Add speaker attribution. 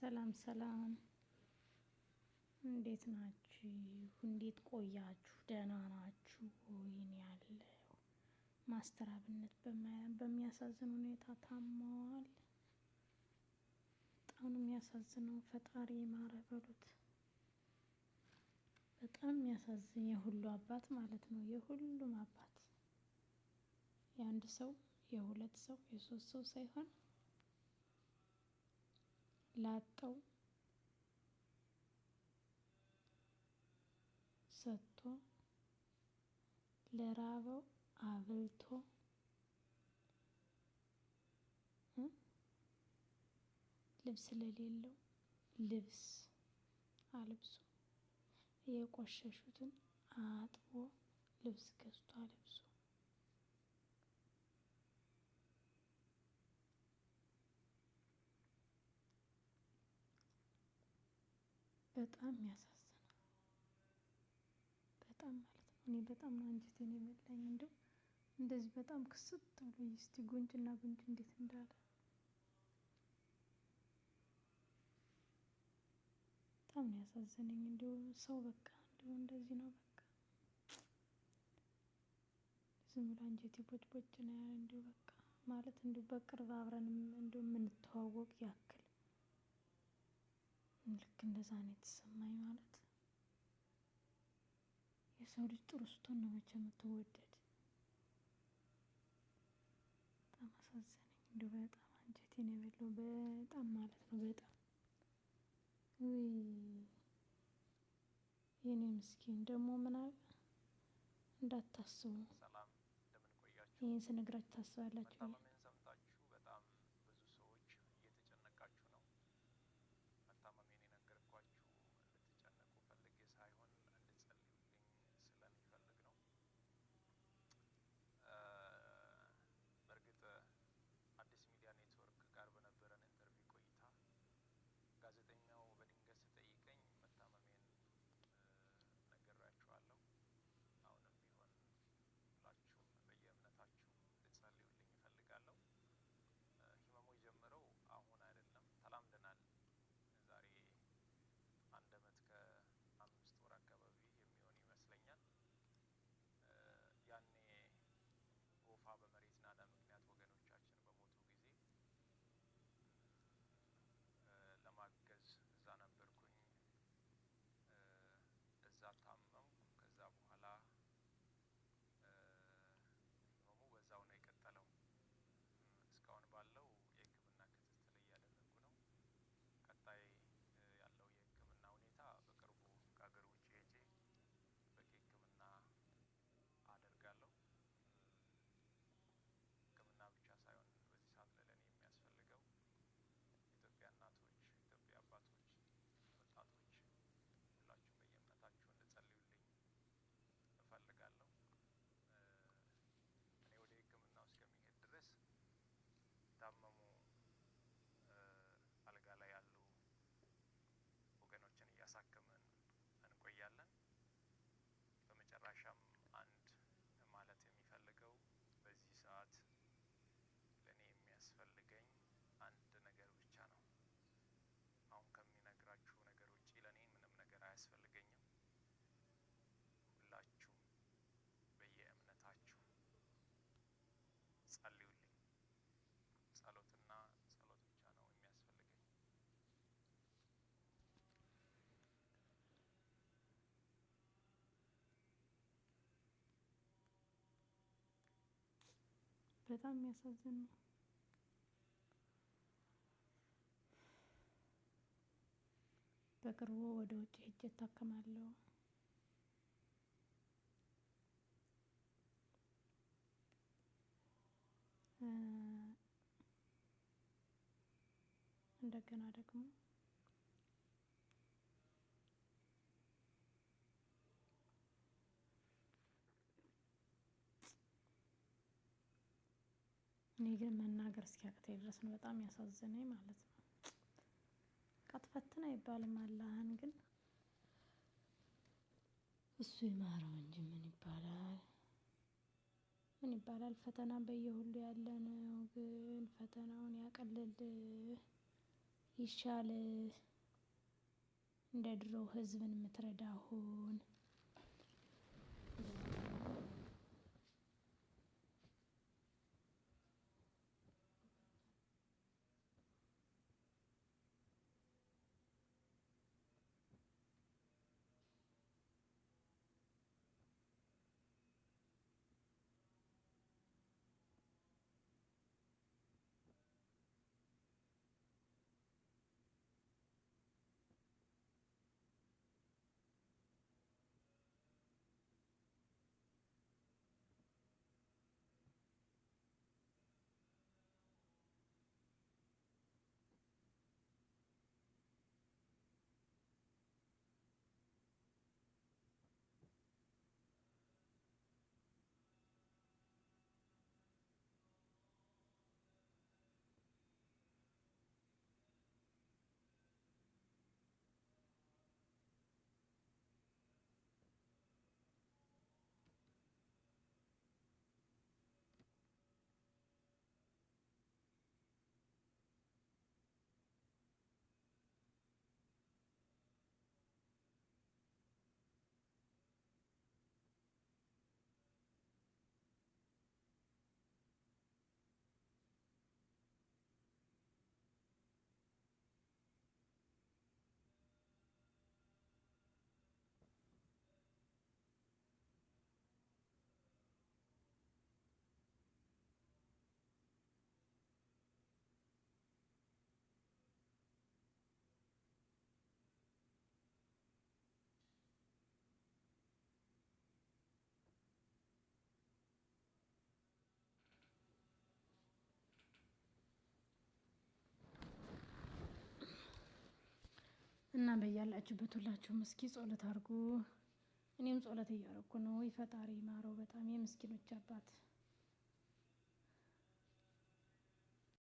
Speaker 1: ሰላም ሰላም እንዴት ናችሁ? እንዴት ቆያችሁ? ደህና ናችሁ? እኔ ያለው ማስተር አብነት በሚያሳዝን ሁኔታ ታመዋል። በጣም ነው የሚያሳዝነው። ፈጣሪ ይማረው በሉት። በጣም የሚያሳዝን የሁሉ አባት ማለት ነው። የሁሉም አባት የአንድ ሰው የሁለት ሰው የሶስት ሰው ሳይሆን ላጣው ሰጥቶ ለራበው አብልቶ ልብስ ለሌለው ልብስ አልብሶ የቆሸሹትን አጥቦ ልብስ ገዝቶ አልብሶ በጣም ያሳዝናል። በጣም ማለት ነው። እኔ በጣም ነው አንጀቴን የበላኝ። እንደዚህ በጣም ክስት ብሎ እስቲ ጉንጭና ጉንጭ እንዴት እንዳለ በጣም ነው ያሳዘነኝ። ሰው በቃ እንደዚህ ነው በቃ ዝም ብሎ አንጀቴ ቦጭ ቦጭ ነው ያለ። በቃ ማለት በቅርብ አብረን የምንተዋወቅ ያክል ልክ እንደዛ ነው የተሰማኝ። ማለት የሰው ልጅ ጥሩ ስትሆን ነው መቼም የምትወደድ። በጣም አሳዘነኝ። በጣም አንጀቴን የበላው በጣም ማለት ነው። በጣም የኔ ምስኪን ደግሞ ምን አለ እንዳታስቡ። ይህን ስነግራችሁ ታስባላችሁ።
Speaker 2: ሰምታችሁ በጣም ብዙ ሰዎች እየተጨነቃችሁ ነው። መታመሜን የነገርኳችሁ እንድትጨነቁ ፈልጌ ሳይሆን እንድትጸልዩልኝ ስለሚፈልግ ነው። በእርግጥ አዲስ ሚዲያ ኔትወርክ ጋር በነበረን ኢንተርቪው ቆይታ ጋዜጠኛው በድንገት ስጠይቀኝ መታመሜን ነግሬያችኋለሁ። አሁንም ቢሆን ሁላችሁም በየእምነታችሁ ልትጸልዩልኝ እፈልጋለሁ። ህመሙ የጀመረው አሁን አይደለም፣ ተላምደናል። ዛሬ 1 አመት ከ5 ወር አካባቢ የሚሆን ይመስለኛል። ያኔ ጎፋ በመሬት ናዳ ምክንያት ወገኖቻችን በሞቱ ጊዜ ለማገዝ እዛ ነበርኩኝ። እዛ ታመምኩ። ከዛ በኋላ ህመሙ በዛው ነው የቀጠለው። እስካሁን ባለው የህክምና ክትትል እያደረኩ ነው። ቀጣይ ያለው የህክምና ሁኔታ በቅርቡ ከሀገር ውጭ ሄጄ በቂ ህክምና አደርጋለሁ። ህክምና ብቻ ሳይሆን በዚህ ሰዓት ለኔ የሚያስፈልገው ኢትዮጵያ እናቶች፣ ኢትዮጵያ አባቶች፣ ወጣቶች ሁላችሁም በየእምነታችሁ እንድትጸልዩልኝ እፈልጋለሁ። እኔ ወደ ህክምናው እስከሚሄድ ድረስ ታመሙ አልጋ ላይ ያሉ ወገኖችን እያሳከምን እንቆያለን። በመጨረሻም አንድ ማለት የሚፈልገው በዚህ ሰዓት ለኔ የሚያስፈልገኝ አንድ ነገር ብቻ ነው። አሁን ከሚነግራችሁ ነገር ውጪ ለኔ ምንም ነገር አያስፈልገኝም። ሁላችሁም በየእምነታችሁ ጸልዩልኝ። ጸሎትና ጸሎት ብቻ ነው የሚያስፈልገኝ።
Speaker 1: በጣም የሚያሳዝን ነው። በቅርቡ ወደ ውጭ ሄጄ እታከማለሁ። እንደገና ደግሞ እኔ ግን መናገር እስኪያቅተኝ ድረስ ነው በጣም ያሳዝነኝ ማለት ነው። ቀጥፈትን አይባልም አላህን ግን እሱ ይማረው እንጂ ምን ይባላል? ምን ይባላል? ፈተና በየሁሉ ያለ ነው። ግን ፈተናውን ያቀልል ይሻል እንደ ድሮ ህዝብን የምትረዳ ሁን። እና በያላችሁበት ሁላችሁም እስኪ ጸሎት አድርጉ። እኔም ጸሎት እያደረኩ ነው። ፈጣሪ ይማረው በጣም የምስኪኖች አባት